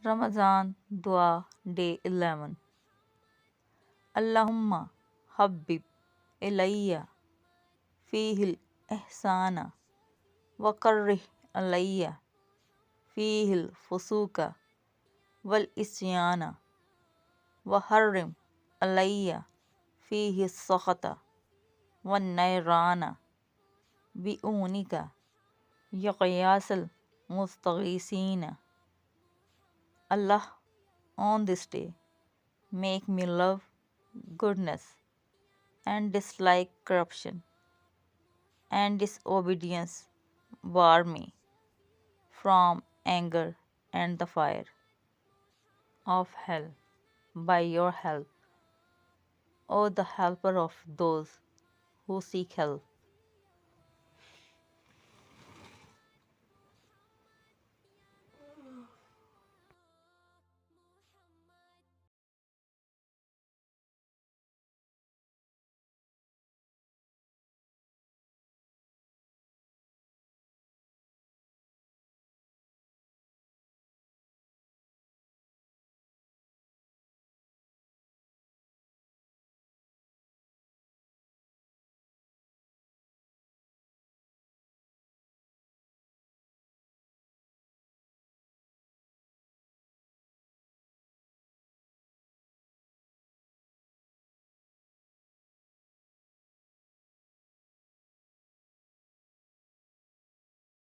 Ramazan Dua Day 11. Allahumma habbib ilayya fihil ihsana wa karrih alayya fihil fusuka wal isyana wa harrim alayya fihi sakhata wan nayrana bi'unika ya qiyasal mustaghisina. Allah, on this day, make me love goodness and dislike corruption, and disobedience bar me from anger and the fire of hell by your help, O the helper of those who seek help.